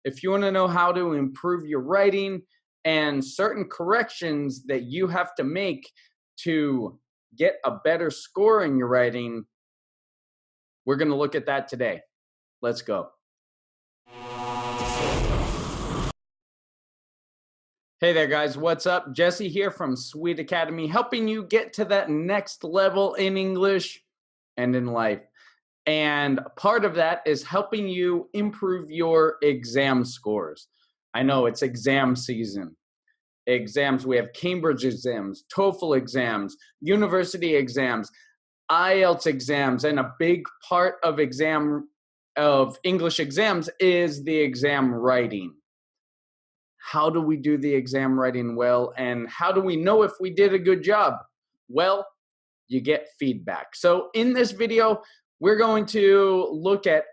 If you want to know how to improve your writing and certain corrections that you have to make to get a better score in your writing, we're going to look at that today. Let's go. Hey there, guys. What's up? Jesse here from Sweed Academy, helping you get to that next level in English and in life. And part of that is helping you improve your exam scores. I know it's exam season. Exams, we have Cambridge exams, TOEFL exams, university exams, IELTS exams, and a big part of English exams is the exam writing. How do we do the exam writing well, and how do we know if we did a good job? Well, you get feedback. So in this video, we're going to look at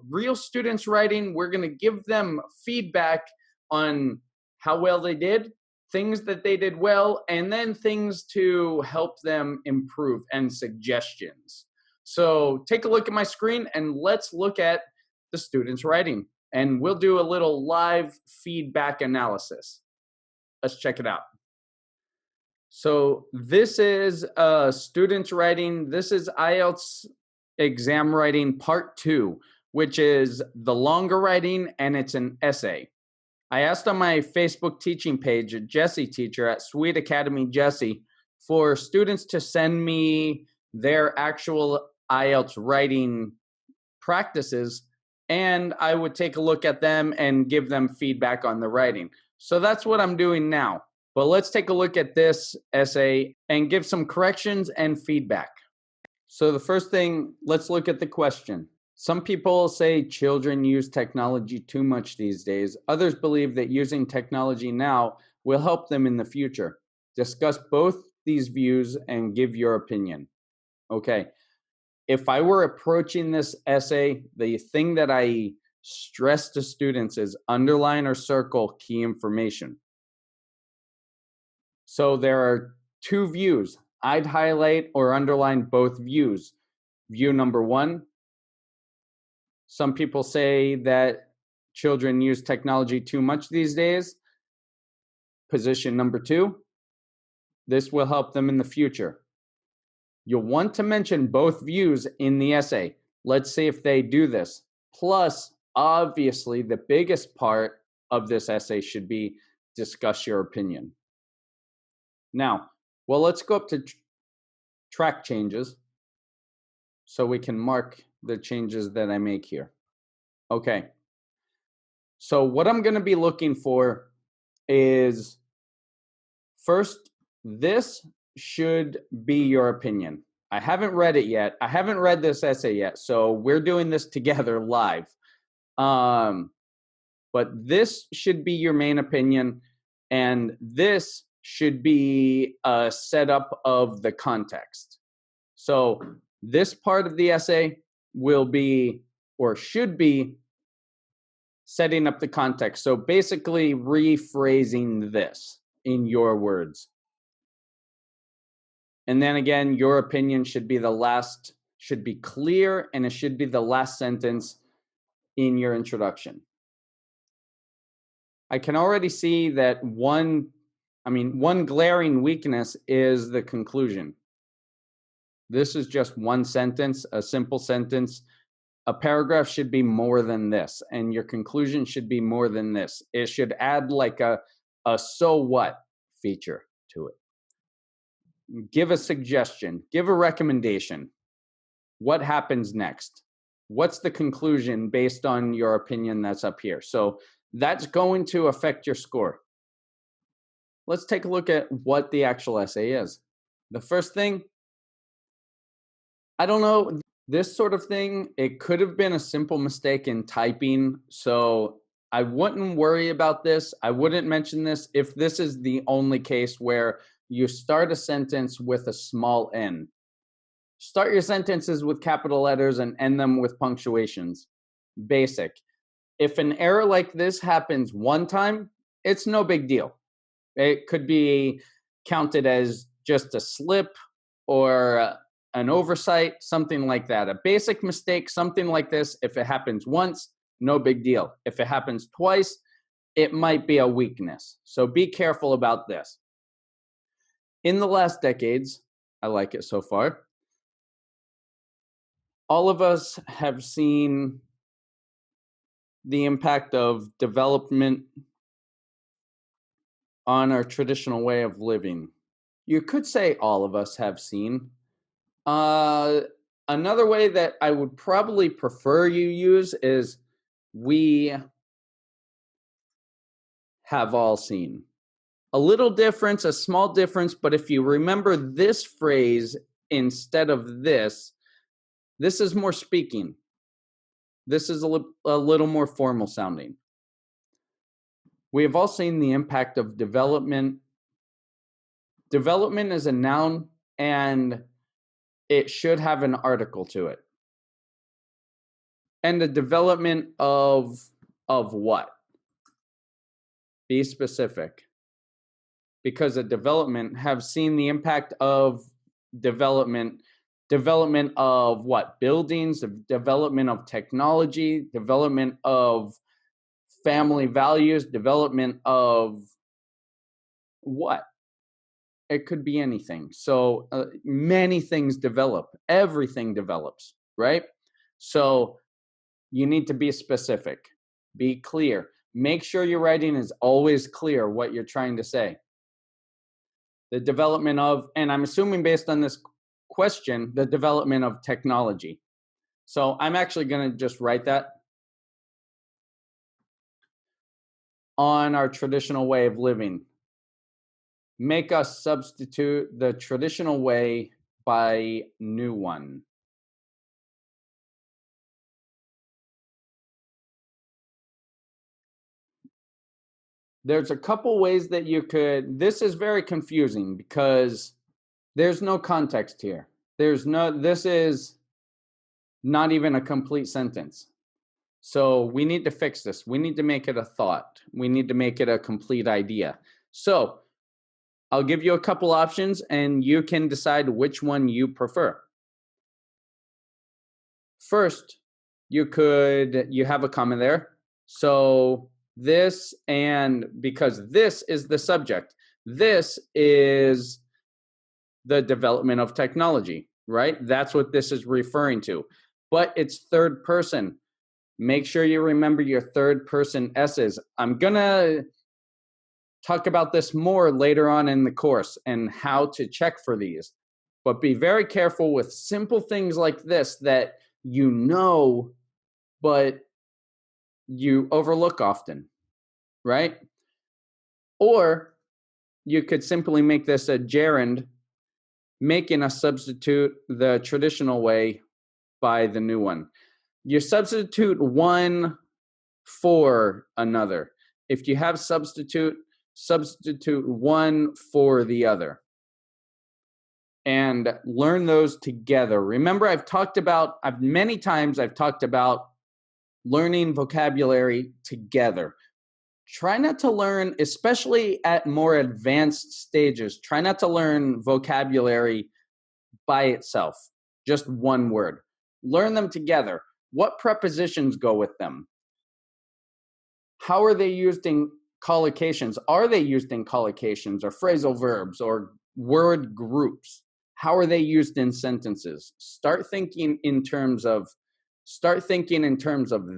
real students writing. We're going to give them feedback on how well they did, things that they did well, and then things to help them improve and suggestions. So take a look at my screen and let's look at the students writing. And we'll do a little live feedback analysis. Let's check it out. So this is students writing. This is IELTS exam writing part 2, which is the longer writing, and it's an essay. I asked on my Facebook teaching page, Jesse Teacher at Sweed Academy Jesse, for students to send me their actual IELTS writing practices, and I would take a look at them and give them feedback on the writing. So that's what I'm doing now. But let's take a look at this essay and give some corrections and feedback. So the first thing, let's look at the question. Some people say children use technology too much these days. Others believe that using technology now will help them in the future. Discuss both these views and give your opinion. Okay. If I were approaching this essay, the thing that I stress to students is underline or circle key information. So there are two views. I'd highlight or underline both views. View number 1, some people say that children use technology too much these days. Position number 2, this will help them in the future. You'll want to mention both views in the essay. Let's see if they do this. Plus, obviously, the biggest part of this essay should be discuss your opinion. Now, well, let's go up to track changes so we can mark the changes that I make here. Okay. So what I'm going to be looking for is, first, this should be your opinion. I haven't read it yet. I haven't read this essay yet, so we're doing this together live. But this should be your main opinion, and this should be a setup of the context. So this part of the essay will be, or should be, setting up the context. So basically rephrasing this in your words. And then again, your opinion should be should be clear, and it should be the last sentence in your introduction. I can already see that one glaring weakness is the conclusion. This is just one sentence, a simple sentence. A paragraph should be more than this, and your conclusion should be more than this. It should add like a so what feature to it. Give a suggestion, give a recommendation. What happens next? What's the conclusion based on your opinion that's up here? So that's going to affect your score. Let's take a look at what the actual essay is. The first thing, I don't know, this sort of thing, it could have been a simple mistake in typing, so I wouldn't worry about this. I wouldn't mention this if this is the only case where you start a sentence with a small n. Start your sentences with capital letters and end them with punctuations. Basic. If an error like this happens one time, it's no big deal. It could be counted as just a slip or an oversight, something like that. A basic mistake, something like this, if it happens once, no big deal. If it happens twice, it might be a weakness. So be careful about this. In the last decades, I like it so far, all of us have seen the impact of development on our traditional way of living. You could say all of us have seen. Another way that I would probably prefer you use is we have all seen. A little difference, a small difference, but if you remember this phrase instead of this is more speaking. This is a little more formal sounding. We have all seen the impact of development. Development is a noun, and it should have an article to it. And the development of what? Be specific. Because of development, have seen the impact of development of what? Buildings, development of technology, development of family values, development of what? It could be anything. So many things develop. Everything develops, right? So you need to be specific. Be clear. Make sure your writing is always clear what you're trying to say. The development of, and I'm assuming based on this question, the development of technology. So I'm actually going to just write that. On our traditional way of living. Make us substitute the traditional way by new one. There's a couple ways that you could, this is very confusing because there's no context here. This is not even a complete sentence. So we need to fix this. We need to make it a thought. We need to make it a complete idea. So I'll give you a couple options and you can decide which one you prefer. First, you have a comma there. So this, and because this is the subject, this is the development of technology, right? That's what this is referring to. But it's third person. Make sure you remember your third person S's. I'm going to talk about this more later on in the course and how to check for these. But be very careful with simple things like this that you know, but you overlook often, right? Or you could simply make this a gerund, making a substitute the traditional way by the new one. You substitute one for another. If you have substitute one for the other. And learn those together. Remember, many times I've talked about learning vocabulary together. Try not to learn, especially at more advanced stages, try not to learn vocabulary by itself, just one word. Learn them together. What prepositions go with them? How are they used in collocations? Are they used in collocations or phrasal verbs or word groups? How are they used in sentences? Start thinking in terms of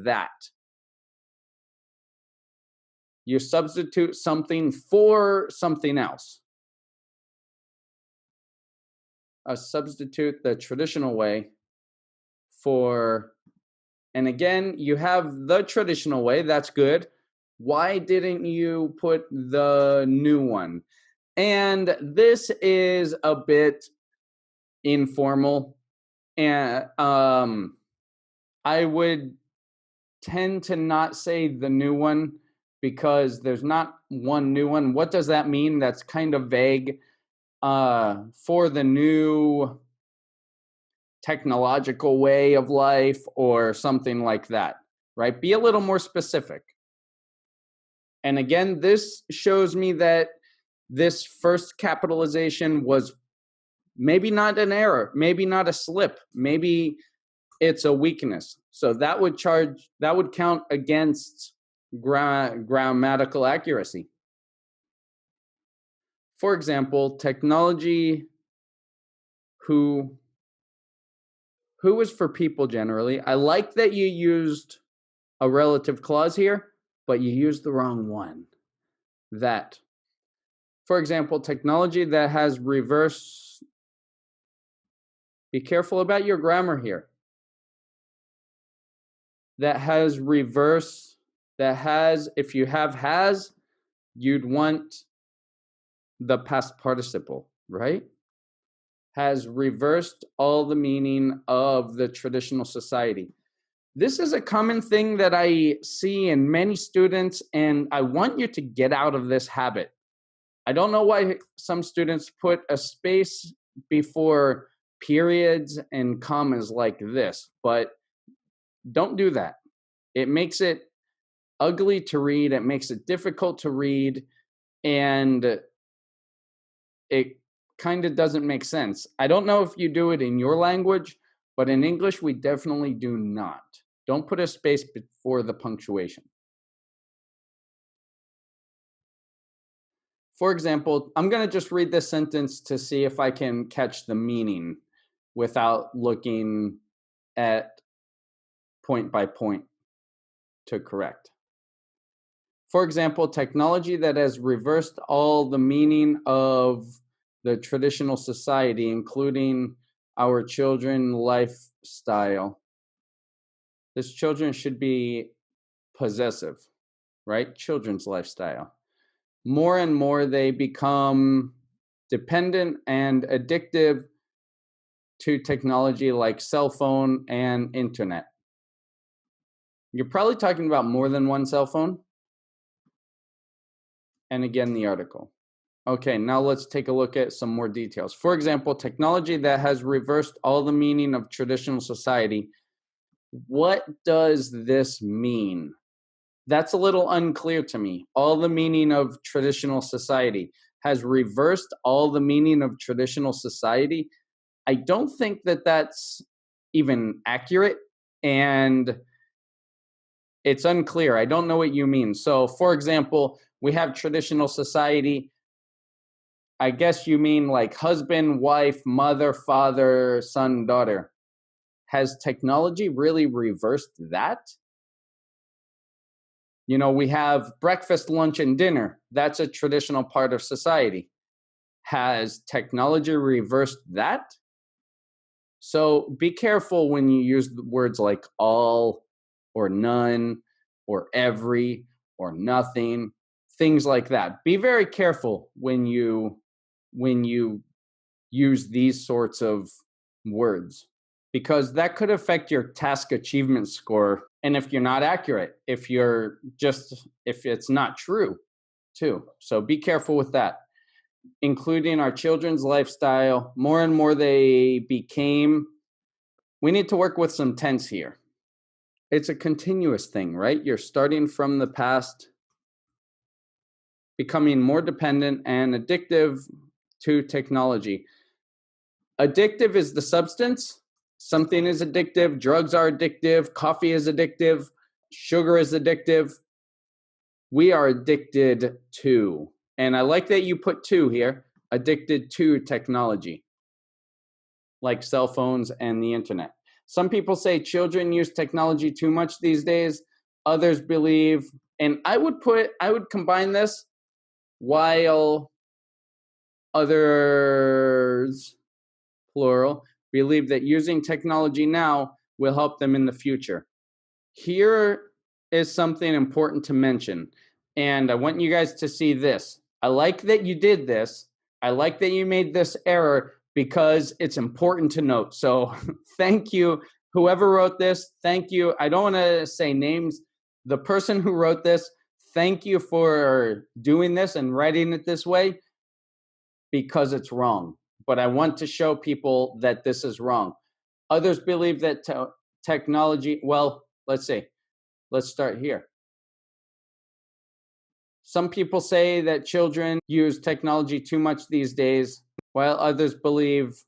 that. You substitute something for something else. Substitute the traditional way for, and again, you have the traditional way, that's good. Why didn't you put the new one? And this is a bit informal, and I would tend to not say the new one because there's not one new one. What does that mean? That's kind of vague. For the new technological way of life or something like that, right? Be a little more specific. And again, this shows me that this first capitalization was maybe not an error, maybe not a slip, maybe it's a weakness. So that would count against grammatical accuracy. For example, technology who is for people generally. I like that you used a relative clause here, but you used the wrong one. That. For example, technology that has reverse. Be careful about your grammar here. That has reverse, that has, if you have has, you'd want the past participle, right? Has reversed all the meaning of the traditional society. This is a common thing that I see in many students, and I want you to get out of this habit. I don't know why some students put a space before periods and commas like this, but don't do that. It makes it ugly to read. It makes it difficult to read, and it kind of doesn't make sense. I don't know if you do it in your language, but in English, we definitely do not. Don't put a space before the punctuation. For example, I'm going to just read this sentence to see if I can catch the meaning without looking at point by point to correct. For example, technology that has reversed all the meaning of the traditional society, including our children lifestyle. This children should be possessive, right? Children's lifestyle. More and more they become dependent and addictive to technology like cell phone and internet. You're probably talking about more than one cell phone. And again, the article. Okay, now let's take a look at some more details. For example, technology that has reversed all the meaning of traditional society. What does this mean? That's a little unclear to me. All the meaning of traditional society has reversed all the meaning of traditional society. I don't think that that's even accurate, and it's unclear. I don't know what you mean. So, for example, we have traditional society. I guess you mean like husband, wife, mother, father, son, daughter. Has technology really reversed that? You know, we have breakfast, lunch, and dinner. That's a traditional part of society. Has technology reversed that? So be careful when you use words like all or none or every or nothing, things like that. Be very careful when you use these sorts of words, because that could affect your task achievement score. And if you're not accurate, if it's not true too. So be careful with that. Including our children's lifestyle, more and more we need to work with some tense here. It's a continuous thing, right? You're starting from the past, becoming more dependent and addictive to technology. Addictive is the substance. Something is addictive. Drugs are addictive. Coffee is addictive. Sugar is addictive. We are addicted to, and I like that you put to here, addicted to technology, like cell phones and the internet. Some people say children use technology too much these days. Others believe, and I would combine this, while others, plural, believe that using technology now will help them in the future. Here is something important to mention, and I want you guys to see this. I like that you did this. I like that you made this error because it's important to note. So thank you, whoever wrote this. Thank you. I don't want to say names. The person who wrote this, thank you for doing this and writing it this way, because it's wrong. But I want to show people that this is wrong. Others believe that technology, well, let's see. Let's start here. Some people say that children use technology too much these days, while others believe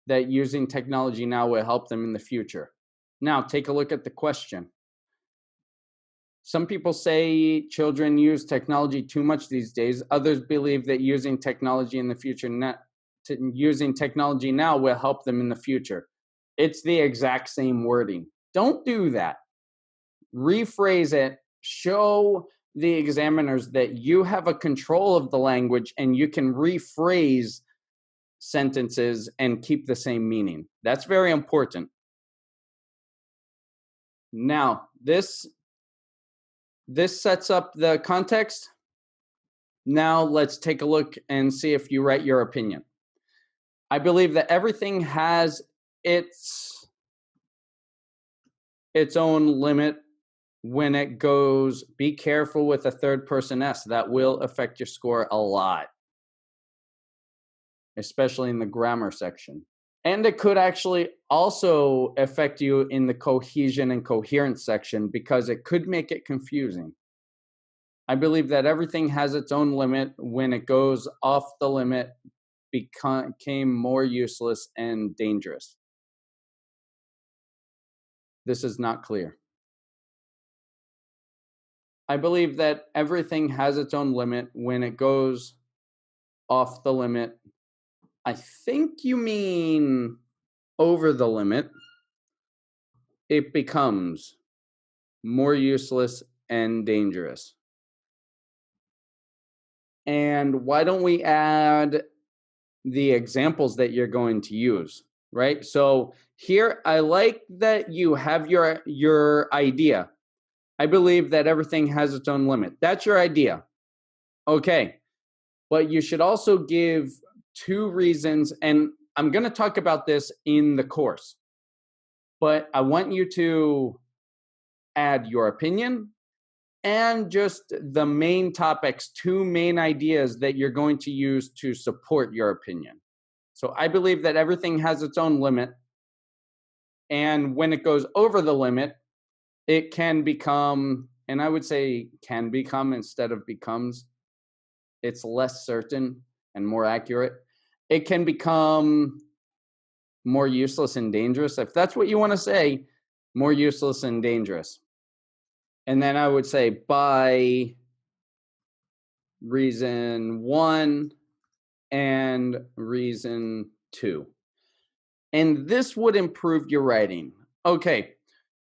that using technology now will help them in the future. Now, take a look at the question. Some people say children use technology too much these days. Others believe that using technology in the future, using technology now will help them in the future. It's the exact same wording. Don't do that. Rephrase it. Show the examiners that you have a control of the language and you can rephrase sentences and keep the same meaning. That's very important. Now, this sets up the context. Now let's take a look and see if you write your opinion. I believe that everything has its own limit when it goes, be careful with a third person S. That will affect your score a lot, especially in the grammar section. And it could actually also affect you in the cohesion and coherence section because it could make it confusing. I believe that everything has its own limit. When it goes off the limit, became more useless and dangerous. This is not clear. I believe that everything has its own limit. When it goes off the limit, I think you mean over the limit, it becomes more useless and dangerous. And why don't we add the examples that you're going to use, right? So here, I like that you have your idea. I believe that everything has its own limit. That's your idea. Okay. But you should also give 2 reasons, and I'm going to talk about this in the course. But I want you to add your opinion and just the main topics, 2 main ideas that you're going to use to support your opinion. So I believe that everything has its own limit. And when it goes over the limit, it can become, and I would say can become instead of becomes, it's less certain and more accurate. It can become more useless and dangerous. If that's what you want to say, more useless and dangerous. And then I would say by reason 1 and reason 2. And this would improve your writing. Okay,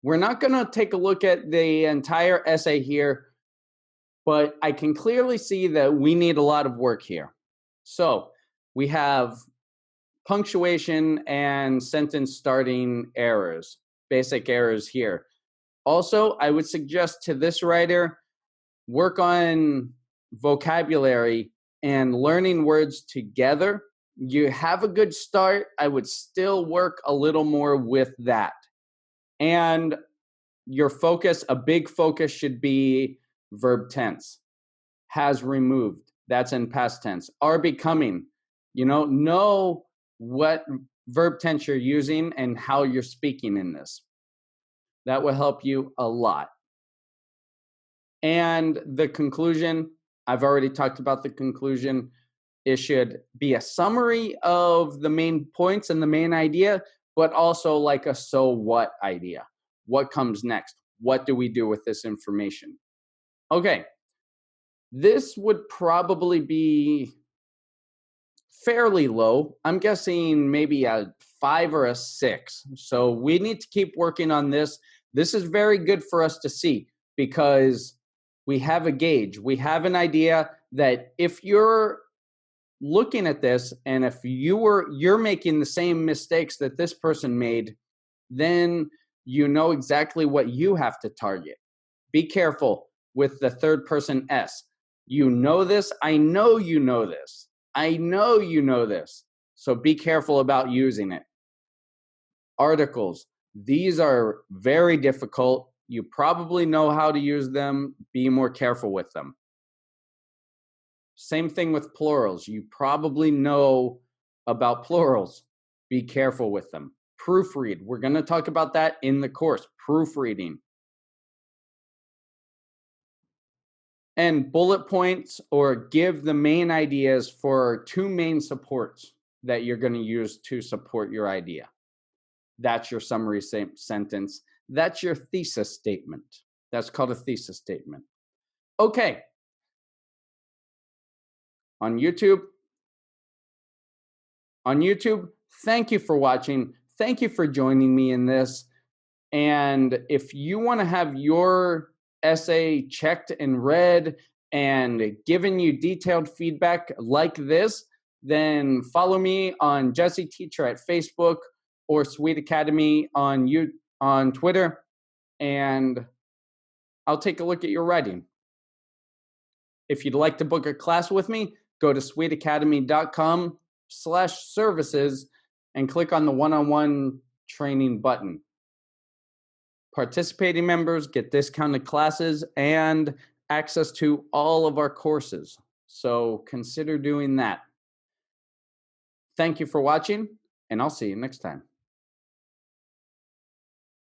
we're not going to take a look at the entire essay here, but I can clearly see that we need a lot of work here. So we have punctuation and sentence starting errors, basic errors here. Also, I would suggest to this writer, work on vocabulary and learning words together. You have a good start. I would still work a little more with that. And your focus, a big focus should be verb tense. Has removed, that's in past tense. Are becoming, know what verb tense you're using and how you're speaking in this. That will help you a lot. And the conclusion, I've already talked about the conclusion. It should be a summary of the main points and the main idea, but also like a so what idea. What comes next? What do we do with this information? Okay. This would probably be fairly low. I'm guessing maybe a 5 or a 6. So we need to keep working on this. This is very good for us to see because we have a gauge. We have an idea that if you're looking at this and if you're making the same mistakes that this person made, then you know exactly what you have to target. Be careful with the third person S. You know this. I know you know this. I know you know this. So be careful about using it. Articles. These are very difficult. You probably know how to use them. Be more careful with them. Same thing with plurals. You probably know about plurals. Be careful with them. Proofread. We're going to talk about that in the course. Proofreading. And bullet points or give the main ideas for 2 main supports that you're going to use to support your idea. That's your summary sentence. That's your thesis statement. That's called a thesis statement. Okay. On YouTube, thank you for watching. Thank you for joining me in this. And if you want to have your essay checked and read and given you detailed feedback like this, then follow me on Jesse Teacher at Facebook or Sweed Academy on Twitter, and I'll take a look at your writing. If you'd like to book a class with me, go to sweetacademy.com/services and click on the one-on-one training button. Participating members get discounted classes and access to all of our courses. So consider doing that. Thank you for watching, and I'll see you next time.